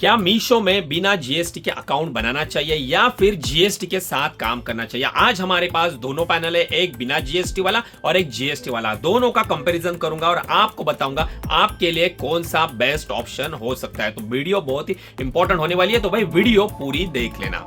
क्या मीशो में बिना जीएसटी के अकाउंट बनाना चाहिए या फिर जीएसटी के साथ काम करना चाहिए? आज हमारे पास दोनों पैनल है, एक बिना जीएसटी वाला और एक जीएसटी वाला। दोनों का कंपैरिजन करूंगा और आपको बताऊंगा आपके लिए कौन सा बेस्ट ऑप्शन हो सकता है। तो वीडियो बहुत ही इंपॉर्टेंट होने वाली है, तो भाई वीडियो पूरी देख लेना।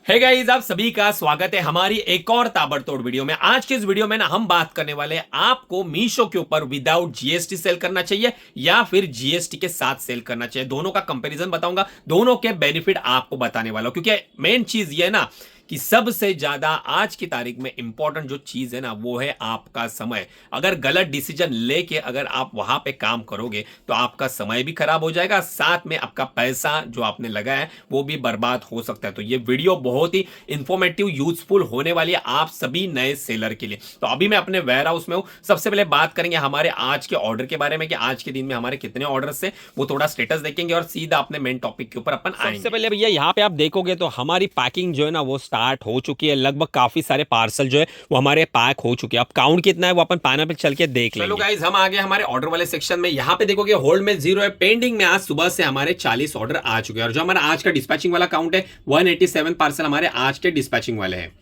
हे गाइस, आप सभी का स्वागत है हमारी एक और ताबड़तोड़ वीडियो में। आज की इस वीडियो में ना हम बात करने वाले हैं आपको मीशो के ऊपर विदाउट जीएसटी सेल करना चाहिए या फिर जीएसटी के साथ सेल करना चाहिए। दोनों का कंपैरिजन बताऊंगा, दोनों के बेनिफिट आपको बताने वाला हूं, क्योंकि मेन चीज ये है ना कि सबसे ज्यादा आज की तारीख में इंपॉर्टेंट जो चीज है ना वो है आपका समय। अगर गलत डिसीजन लेके अगर आप वहां पे काम करोगे तो आपका समय भी खराब हो जाएगा, साथ में आपका पैसा जो आपने लगाया है वो भी बर्बाद हो सकता है। तो ये वीडियो बहुत ही इंफॉर्मेटिव यूजफुल होने वाली है आप सभी नए सेलर के लिए। तो अभी मैं अपने वेयर हाउस में हूं। सबसे पहले बात करेंगे हमारे आज के ऑर्डर के बारे में कि आज के दिन में हमारे कितने ऑर्डर है, वो थोड़ा स्टेटस देखेंगे और सीधा अपने मेन टॉपिक के ऊपर अपन आएंगे। सबसे पहले भैया यहाँ पे आप देखोगे तो हमारी पैकिंग जो है ना वो स्टार्ट हो चुकी है। लगभग काफी सारे पार्सल जो है वो हमारे पैक हो चुके हैं। अब काउंट कितना है वो अपन पैनल पे चल के देख लेंगे। चलो गाइस, हम आ गए हमारे ऑर्डर वाले सेक्शन में। यहाँ पे देखोगे होल्ड में 0 है, पेंडिंग में आज सुबह से हमारे 40 ऑर्डर आ चुके हैं और जो हमारा आज का डिस्पैचिंग वाला काउंट है 187 पार्सल हमारे आज के डिस्पैचिंग वाले हैं।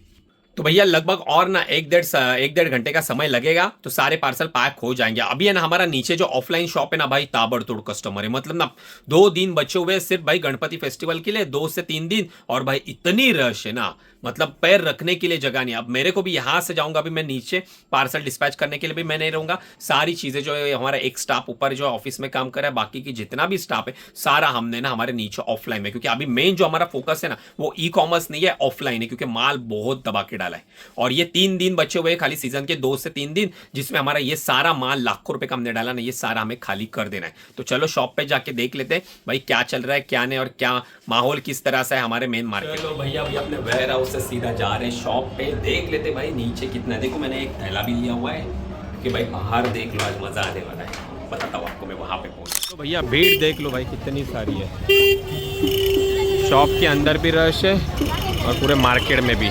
तो भैया लगभग और ना एक डेढ़ घंटे का समय लगेगा तो सारे पार्सल पैक हो जाएंगे। अभी है ना हमारा नीचे जो ऑफलाइन शॉप है ना भाई, ताबड़तोड़ कस्टमर है। मतलब ना 2 दिन बचे हुए सिर्फ भाई गणपति फेस्टिवल के लिए, 2 से 3 दिन, और भाई इतनी रश है ना, मतलब पैर रखने के लिए जगह नहीं। अब मेरे को भी यहां से जाऊंगा, अभी मैं नीचे पार्सल डिस्पैच करने के लिए भी मैं नहीं रहूंगा। सारी चीजें जो है हमारा एक स्टाफ ऊपर जो ऑफिस में काम कर रहा है, बाकी की जितना भी स्टाफ है सारा हमने ना हमारे नीचे ऑफलाइन में, क्योंकि अभी मेन जो हमारा फोकस है ना वो ई कॉमर्स नहीं है, ऑफलाइन है, क्योंकि माल बहुत दबा के डाला है। और ये 3 दिन बचे हुए खाली सीजन के, 2 से 3 दिन, जिसमें हमारा ये सारा माल लाखों रुपए का हमने डाला ना, ये सारा हमें खाली कर देना है। तो चलो शॉप पे जाके देख लेते हैं भाई क्या चल रहा है क्या नहीं, और क्या माहौल किस तरह से है हमारे मेन मार्केट। चलो भैया अभी अपने वेयर हाउस से सीधा जा रहे हैं शॉप पे, देख लेते भाई नीचे कितना। देखो मैंने एक थैला भी लिया हुआ है कि भाई बाहर देख लो, आज मजा आने वाला है। बताता हूँ आपको मैं वहां पे पहुंच। तो भैया भीड़ देख लो भाई कितनी सारी है, शॉप के अंदर भी रश है और पूरे मार्केट में भी।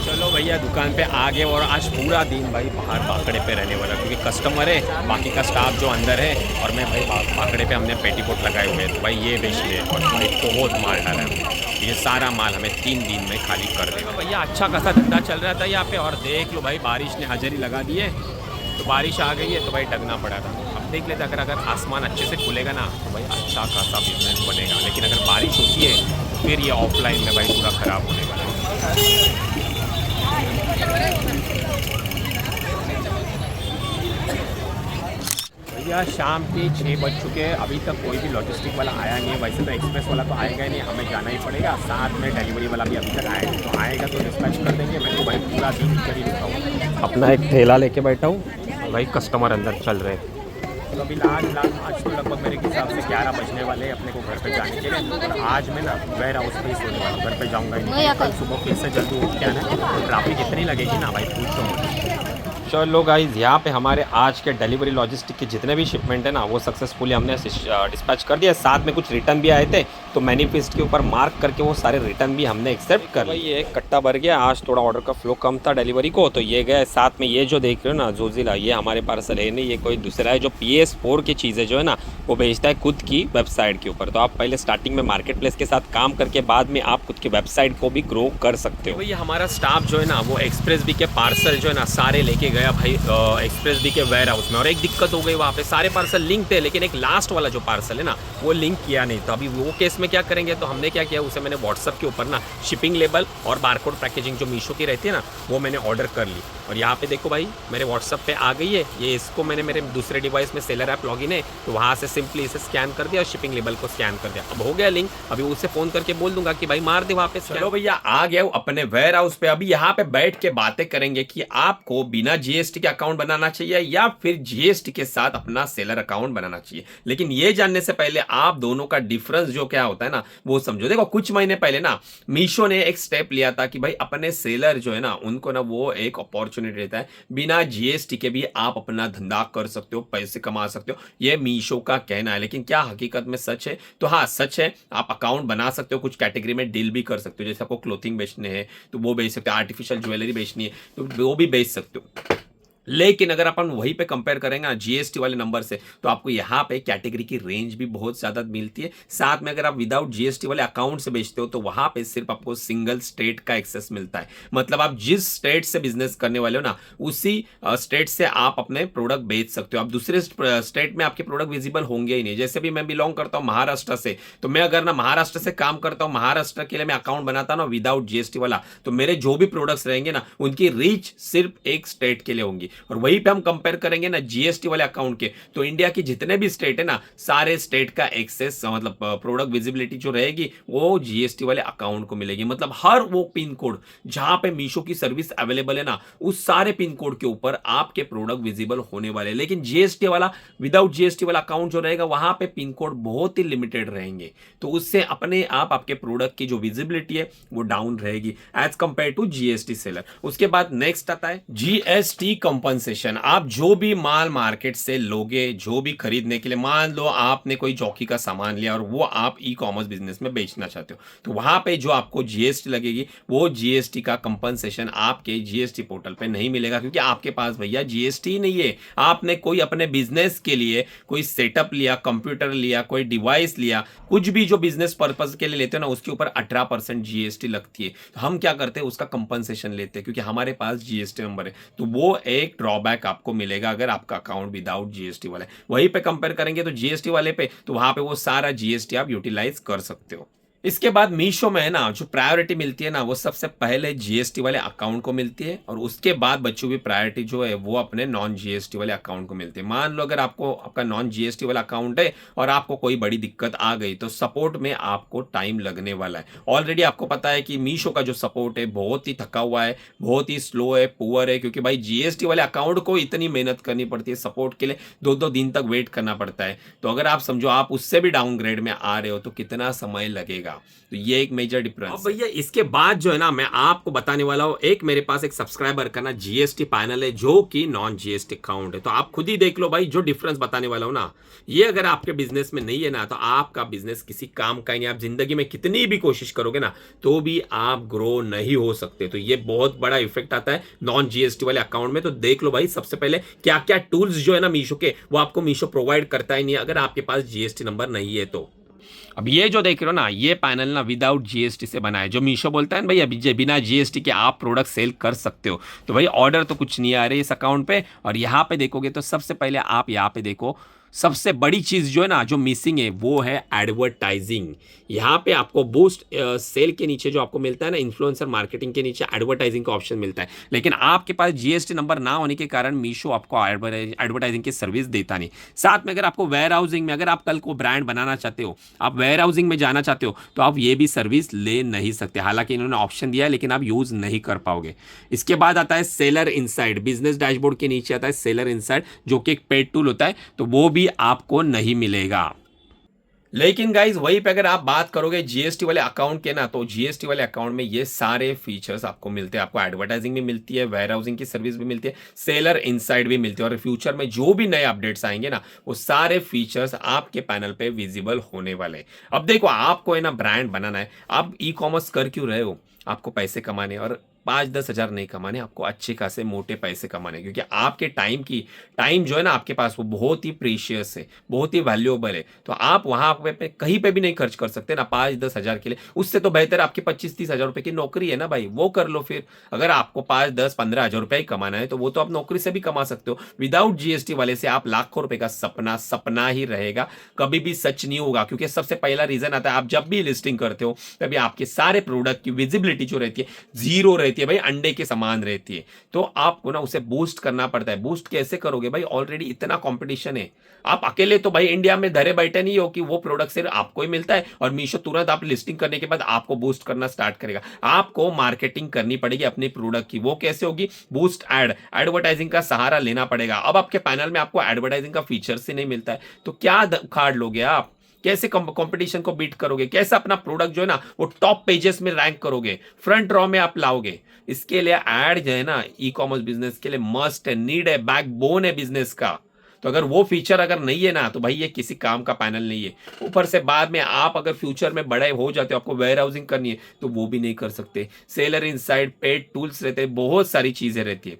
चलो भैया दुकान पे आ गए और आज पूरा दिन भाई बाहर बाकड़े पे रहने वाला, क्योंकि कस्टमर है, बाकी का स्टाफ जो अंदर है, और मैं भाई बाकड़े पे हमने पेटीकोट लगाए हुए हैं। तो भाई ये बेचने है और भाई बहुत माल डाला है। ये सारा माल हमें 3 दिन में खाली कर देगा। भैया अच्छा खासा धंधा चल रहा था यहाँ पे, और देख लो भाई बारिश ने हाजिरी लगा दी है, तो बारिश आ गई है तो भाई डगना पड़ा था। अब देख लेते अगर आसमान अच्छे से खुलेगा ना तो भाई अच्छा खासा बिजनेस बनेगा, लेकिन अगर बारिश होती है तो फिर ये ऑफलाइन में भाई पूरा ख़राब होने वाला है। भैया शाम के 6 बज चुके हैं, अभी तक कोई भी लॉजिस्टिक वाला आया नहीं है। वैसे तो एक्सप्रेस वाला तो आएगा ही नहीं, हमें जाना ही पड़ेगा। साथ में डिलीवरी वाला भी अभी तक आएगा, तो आएगा तो डिस्पैच कर देंगे। मैं तो भाई पूरा दिन कर ही रुका हूँ, अपना एक ठेला लेके बैठा हूँ, भाई कस्टमर अंदर चल रहे हैं। तो अभी आज तो लगभग मेरे हिसाब से 11 बजने वाले हैं अपने को घर पे जाने के लिए। और आज मैं ना वेयर हाउस पे ही सोने वाला हूँ, घर पे जाऊँगा ही नहीं। कल सुबह फिर से जल्दी उठ के आना, तो ट्रैफिक इतनी लगेगी ना भाई पूछ तो। चलो गाइस, यहाँ पे हमारे आज के डिलीवरी लॉजिस्टिक के जितने भी शिपमेंट है ना वो सक्सेसफुली हमने डिस्पैच कर दिया। साथ में कुछ रिटर्न भी आए थे, तो मैनिफेस्ट के ऊपर मार्क करके वो सारे रिटर्न भी हमने एक्सेप्ट कर लिया। ये कट्टा भर गया, आज थोड़ा ऑर्डर का फ्लो कम था डिलीवरी को, तो ये गए। साथ में ये जो देख रहे हो ना जोजिला, ये हमारे पार्सल है नहीं, ये कोई दूसरा है जो PS4 की चीज़ें जो है ना वो भेजता है खुद की वेबसाइट के ऊपर। तो आप पहले स्टार्टिंग में मार्केट प्लेस के साथ काम करके बाद में आप खुद की वेबसाइट को भी ग्रो कर सकते हो। भैया हमारा स्टाफ जो है ना वो एक्सप्रेस बी के पार्सल जो है ना सारे लेके गया भाई एक्सप्रेस बी के वेयर हाउस में। और एक दिक्कत हो गई, वहाँ पे सारे पार्सल लिंक थे, लेकिन एक लास्ट वाला जो पार्सल है ना वो लिंक किया नहीं। तो अभी वो केस में क्या करेंगे, तो हमने क्या किया, उसे मैंने व्हाट्सअप के ऊपर ना शिपिंग लेबल और बारकोड पैकेजिंग जो मीशो की रहती है ना वो मैंने ऑर्डर कर ली। और यहाँ पे देखो भाई मेरे व्हाट्सअप पे आ गई है ये, इसको मैंने मेरे दूसरे डिवाइस में सेलर ऐप लॉगिन है, तो वहाँ से सिंपली इसे स्कैन कर दिया और शिपिंग लेबल को स्कैन कर दिया। अब हो गया लिंक, अभी उसे फोन करके बोल दूंगा कि भाई मार दे वहाँ पे। चलो भैया आ गया अपने वेयर हाउस पे, अभी यहाँ पे बैठ के बातें करेंगे कि आपको बिना जीएसटी के अकाउंट बनाना चाहिए या फिर जीएसटी के साथ अपना सेलर अकाउंट बनाना चाहिए। लेकिन ये जानने से पहले आप दोनों का डिफरेंस जो क्या होता है ना वो समझो। देखो कुछ महीने पहले ना मीशो ने एक स्टेप लिया था कि भाई अपने सेलर जो है ना उनको ना वो एक अपॉर्चुनिटी देता है, बिना जीएसटी के भी आप अपना धंधा कर सकते हो, पैसे कमा सकते हो। ये मीशो का कहना है, लेकिन क्या हकीकत में सच है? तो हाँ सच है, आप अकाउंट बना सकते हो, कुछ कैटेगरी में डील भी कर सकते हो। जैसे आपको क्लोथिंग बेचने हैं तो वो बेच सकते हो, आर्टिफिशियल ज्वेलरी बेचनी है तो वो भी बेच सकते हो। लेकिन अगर अपन वहीं पे कंपेयर करेंगे ना जीएसटी वाले नंबर से, तो आपको यहाँ पे कैटेगरी की रेंज भी बहुत ज्यादा मिलती है। साथ में अगर आप विदाउट जीएसटी वाले अकाउंट से बेचते हो तो वहां पे सिर्फ आपको सिंगल स्टेट का एक्सेस मिलता है। मतलब आप जिस स्टेट से बिजनेस करने वाले हो ना, उसी स्टेट से आप अपने प्रोडक्ट बेच सकते हो। आप दूसरे स्टेट में आपके प्रोडक्ट विजिबल होंगे ही नहीं। जैसे भी मैं बिलोंग करता हूँ महाराष्ट्र से, तो मैं अगर ना महाराष्ट्र से काम करता हूँ, महाराष्ट्र के लिए मैं अकाउंट बनाता हूँ ना विदाउट जीएसटी वाला, तो मेरे जो भी प्रोडक्ट्स रहेंगे ना, उनकी रीच सिर्फ एक स्टेट के लिए होंगी। और वहीं पे हम कंपेयर करेंगे ना जीएसटी वाले अकाउंट के, तो इंडिया की जितने भी स्टेट है ना, सारे स्टेट का एक्सेस मतलब प्रोडक्ट विजिबिलिटी जो रहेगी वो जीएसटी वाले अकाउंट को मिलेगी। मतलब हर वो पिन कोड जहां पे मीशो की सर्विस अवेलेबल है ना, उस सारे पिन कोड के ऊपर आपके प्रोडक्ट विजिबल होने वाले हैं। लेकिन जीएसटी वाला विदाउट जीएसटी वाला अकाउंट जो रहेगा, वहां पे पिन कोड बहुत ही लिमिटेड रहेंगे, तो उससे अपने आप आपके प्रोडक्ट की जो विजिबिलिटी है वो डाउन रहेगी as compare to GST seller. उसके बाद नेक्स्ट आता है जीएसटी कंपनसेशन। आप जो भी माल मार्केट से लोगे, जो भी खरीदने के लिए, मान लो आपने कोई चौकी का सामान लिया और वो आप ई कॉमर्स बिजनेस में बेचना चाहते हो, तो वहां पे जो आपको जीएसटी लगेगी, वो जीएसटी का कंपनसेशन आपके जीएसटी पोर्टल पे नहीं मिलेगा, क्योंकि आपके पास भैया जीएसटी ही नहीं है। आपने कोई अपने बिजनेस के लिए कोई सेटअप लिया, कंप्यूटर लिया, कोई डिवाइस लिया, कुछ भी जो बिजनेस पर्पज के लिए लेते हो ना, उसके ऊपर 18% जीएसटी लगती है। तो हम क्या करते हैं, उसका कंपनसेशन लेते हैं, क्योंकि हमारे पास जीएसटी नंबर है। तो वो एक ड्रॉबैक आपको मिलेगा अगर आपका अकाउंट विदाउट जीएसटी वाला है। वहीं पे कंपेयर करेंगे तो जीएसटी वाले पे, तो वहां पे वो सारा जीएसटी आप यूटिलाइज कर सकते हो। इसके बाद मीशो में है ना, जो प्रायोरिटी मिलती है ना, वो सबसे पहले जीएसटी वाले अकाउंट को मिलती है, और उसके बाद बच्चों की प्रायोरिटी जो है वो अपने नॉन जीएसटी वाले अकाउंट को मिलती है। मान लो अगर आपको आपका नॉन जीएसटी वाला अकाउंट है और आपको कोई बड़ी दिक्कत आ गई, तो सपोर्ट में आपको टाइम लगने वाला है। ऑलरेडी आपको पता है कि मीशो का जो सपोर्ट है बहुत ही थका हुआ है, बहुत ही स्लो है, पुअर है, क्योंकि भाई जीएसटी वाले अकाउंट को इतनी मेहनत करनी पड़ती है सपोर्ट के लिए, 2-2 दिन तक वेट करना पड़ता है। तो अगर आप समझो आप उससे भी डाउनग्रेड में आ रहे हो, तो कितना समय लगेगा। तो ये एक मेजर डिफरेंस। अब भैया इसके बाद जो है ना, मैं आपको बताने वाला हूं, एक मेरे पास एक सब्सक्राइबर का ना जीएसटी पैनल है जो कि नॉन जीएसटी अकाउंट है। तो आप खुद ही देख लो भाई, जो डिफरेंस बताने वाला हूं ना, ये अगर आपके बिजनेस में नहीं है ना, तो आपका बिजनेस किसी काम का ही नहीं। आप जिंदगी में कितनी भी कोशिश करोगे ना, तो भी आप ग्रो नहीं हो सकते। तो ये बहुत बड़ा इफेक्ट आता है नॉन जीएसटी वाले अकाउंट में। तो देख लो भाई, सबसे पहले क्या क्या टूल्स जो है ना मीशो के, वो आपको मीशो प्रोवाइड करता ही नहीं है अगर आपके पास जीएसटी नंबर नहीं है। तो अब ये जो देख रहे हो ना, ये पैनल ना विदाउट जीएसटी से बना है। जो मीशो बोलता है ना भाई, अभी बिना जीएसटी के आप प्रोडक्ट सेल कर सकते हो, तो भाई ऑर्डर तो कुछ नहीं आ रहे इस अकाउंट पे। और यहाँ पे देखोगे तो सबसे पहले आप यहाँ पे देखो, सबसे बड़ी चीज जो है ना, जो मिसिंग है, वो है एडवर्टाइजिंग। यहाँ पे आपको बूस्ट सेल के नीचे जो आपको मिलता है ना, इन्फ्लुएंसर मार्केटिंग के नीचे एडवर्टाइजिंग का ऑप्शन मिलता है। लेकिन आपके पास जीएसटी नंबर ना होने के कारण मीशो आपको एडवर्टाइजिंग की सर्विस देता नहीं। साथ में अगर आपको वेयर हाउसिंग में, अगर आप कल को ब्रांड बनाना चाहते हो, आप वेयर हाउसिंग में जाना चाहते हो, तो आप ये भी सर्विस ले नहीं सकते। हालांकि इन्होंने ऑप्शन दिया है, लेकिन आप यूज नहीं कर पाओगे। इसके बाद आता है सेलर इनसाइड। बिजनेस डैशबोर्ड के नीचे आता है सेलर इनसाइड, जो कि एक पेड टूल होता है, तो वो भी आपको नहीं मिलेगा। लेकिन गाइज वहीं पे अगर आप बात करोगे जीएसटी वाले अकाउंट के ना, तो जीएसटी वाले अकाउंट में ये सारे फीचर्स आपको मिलते हैं। आपको एडवर्टाइजिंग भी मिलती है, वेयर हाउसिंग की सर्विस भी मिलती है, सेलर इनसाइड भी मिलती है, और फ्यूचर में जो भी नए अपडेट्स आएंगे ना, वो सारे फीचर्स आपके पैनल पे विजिबल होने वाले हैं। अब देखो, आपको है ना ब्रांड बनाना है, आप ई कॉमर्स कर क्यों रहे हो? आपको पैसे कमाने, और 5-10 हज़ार नहीं कमाने, आपको अच्छे खासे मोटे पैसे कमाने, क्योंकि आपके टाइम जो है ना आपके पास, वो बहुत ही प्रीशियस है, बहुत ही वैल्यूएबल है। तो आप वहां पे कहीं पे भी नहीं खर्च कर सकते ना 5-10 हज़ार के लिए। उससे तो बेहतर आपकी 25-30 हज़ार रुपए की नौकरी है ना भाई, वो कर लो फिर। अगर आपको 5-10-15 हज़ार रुपए ही कमाना है, तो वो तो आप नौकरी से भी कमा सकते हो। विदाउट जीएसटी वाले से आप लाखों रुपए का सपना ही रहेगा, कभी भी सच नहीं होगा। क्योंकि सबसे पहला रीजन आता है, आप जब भी लिस्टिंग करते हो, तभी आपके सारे प्रोडक्ट की विजिबिलिटी जो रहती है, जीरो रहती है भाई, अंडे के समान रहती है। तो आपको ना उसे बूस्ट करना पड़ता है। बूस्ट कैसे करोगे भाई? ऑलरेडी इतना कंपटीशन है। आप अकेले तो भाई इंडिया में धरे बैठे नहीं हो कि वो प्रोडक्ट सिर्फ आपको ही मिलता है और मीशो तुरंत आप लिस्टिंग करने के बाद आपको बूस्ट करना स्टार्ट करेगा। आपको मार्केटिंग करनी पड़ेगी अपने प्रोडक्ट की। वो कैसे होगी? बूस्ट एडवर्टाइजिंग का सहारा लेना पड़ेगा। अब आपके पैनल में आपको एडवर्टाइजिंग का फीचर्स ही नहीं मिलता है, तो क्या उखाड़ लोगे आप? कैसे कंपटीशन को बीट करोगे? कैसे अपना प्रोडक्ट जो है ना वो टॉप पेजेस में रैंक करोगे, फ्रंट रो में आप लाओगे? इसके लिए एड जो है ना ई कॉमर्स बिजनेस के लिए मस्ट है, नीड है, बैकबोन है बिजनेस का। तो अगर वो फीचर अगर नहीं है ना, तो भाई ये किसी काम का पैनल नहीं है। ऊपर से बाद में आप अगर फ्यूचर में बड़े हो जाते हो, आपको वेयर हाउसिंग करनी है, तो वो भी नहीं कर सकते। सेलर इनसाइड, पेड टूल्स रहते हैं, बहुत सारी चीजें रहती है।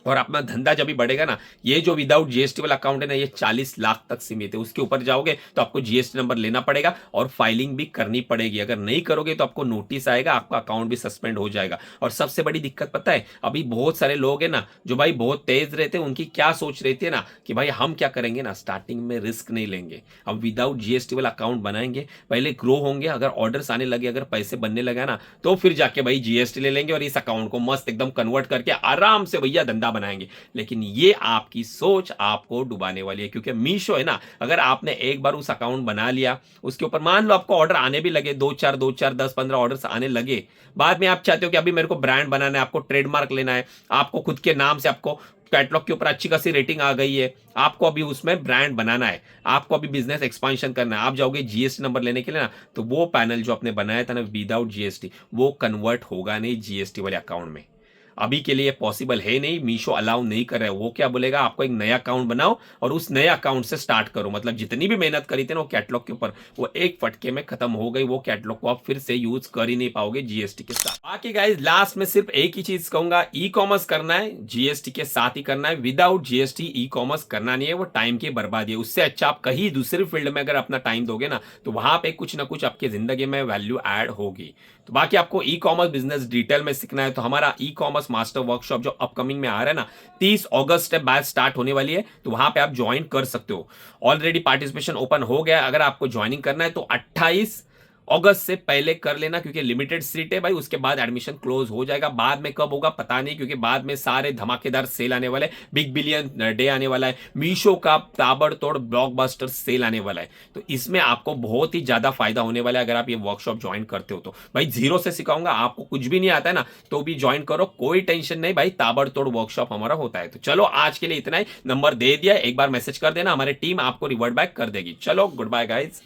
और अपना धंधा जब भी बढ़ेगा ना, ये जो विदाउट जीएसटी वाला अकाउंट है ना, ये 40 लाख तक सीमित है। उसके ऊपर जाओगे तो आपको जीएसटी नंबर लेना पड़ेगा और फाइलिंग भी करनी पड़ेगी। अगर नहीं करोगे तो आपको नोटिस आएगा, आपका अकाउंट भी सस्पेंड हो जाएगा। और सबसे बड़ी दिक्कत पता है, अभी बहुत सारे लोग हैं ना जो भाई बहुत तेज रहते हैं, उनकी क्या सोच रहती है ना कि भाई हम क्या करेंगे ना, स्टार्टिंग में रिस्क नहीं लेंगे, हम विदाउट जीएसटी वाला अकाउंट बनाएंगे, पहले ग्रो होंगे, अगर ऑर्डर्स आने लगे, अगर पैसे बनने लगा ना, तो फिर जाके भाई जीएसटी ले लेंगे और इस अकाउंट को मस्त एकदम कन्वर्ट करके आराम से भैया धंधा बनाएंगे। लेकिन ये आपकी सोच आपको डुबाने वाली है, क्योंकि मीशो है ना, अगर आपने एक बार उस अकाउंट बना लिया, उसके ऊपर मान लो आपको ऑर्डर आने भी लगे, दो चार 10-15 ऑर्डर्स आने लगे, बाद में आप चाहते हो कि अभी मेरे को ब्रांड बनाना है, आपको ट्रेडमार्क लेना है, आपको खुद के नाम से, आपको कैटलॉग के ऊपर अच्छी खासी रेटिंग आ गई है, आपको अभी उसमें ब्रांड बनाना है, आपको अभी बिजनेस एक्सपांशन करना है, आप जाओगे जीएसटी नंबर लेने के लिए ना, तो वो पैनल जो आपने बनाया था ना विदाउट जीएसटी, वो कन्वर्ट होगा नहीं जीएसटी वाले अकाउंट में। अभी के लिए पॉसिबल है नहीं, मीशो अलाउ नहीं कर रहा है। वो क्या बोलेगा, आपको एक नया अकाउंट बनाओ और उस नए अकाउंट से स्टार्ट करो। मतलब जितनी भी मेहनत करी थी ना वो कैटलॉग के ऊपर, वो एक फटके में खत्म हो गई। वो कैटलॉग को आप फिर से यूज कर ही नहीं पाओगे जीएसटी के साथ। बाकी गाइस लास्ट में सिर्फ एक ही चीज कहूंगा, ई कॉमर्स करना है जीएसटी के साथ ही करना है, विदाउट जीएसटी ई कॉमर्स करना नहीं है, वो टाइम की बर्बादी है। उससे अच्छा आप कहीं दूसरी फील्ड में अगर अपना टाइम दोगे ना, तो वहां पे कुछ ना कुछ आपकी जिंदगी में वैल्यू ऐड होगी। तो बाकी आपको ई कॉमर्स बिजनेस डिटेल में सीखना है तो हमारा ई कॉमर्स मास्टर वर्कशॉप जो अपकमिंग में आ रहा है ना, 30 अगस्त से बैच स्टार्ट होने वाली है, तो वहां पे आप ज्वाइन कर सकते हो। ऑलरेडी पार्टिसिपेशन ओपन हो गया, अगर आपको ज्वाइनिंग करना है तो 28 अगस्त से पहले कर लेना, क्योंकि लिमिटेड सीट है भाई, उसके बाद एडमिशन क्लोज हो जाएगा। बाद में कब होगा पता नहीं, क्योंकि बाद में सारे धमाकेदार सेल आने वाले, बिग बिलियन डे आने वाला है, मीशो का ताबड़तोड़ ब्लॉकबस्टर सेल आने वाला है, तो इसमें आपको बहुत ही ज्यादा फायदा होने वाला है अगर आप ये वर्कशॉप ज्वाइन करते हो तो। भाई जीरो से सिखाऊंगा, आपको कुछ भी नहीं आता है ना तो भी ज्वाइन करो, कोई टेंशन नहीं भाई, ताबड़तोड़ वर्कशॉप हमारा होता है। तो चलो आज के लिए इतना ही, नंबर दे दिया, एक बार मैसेज कर देना, हमारी टीम आपको रिवर्ट बैक कर देगी। चलो गुड बाय गाइज।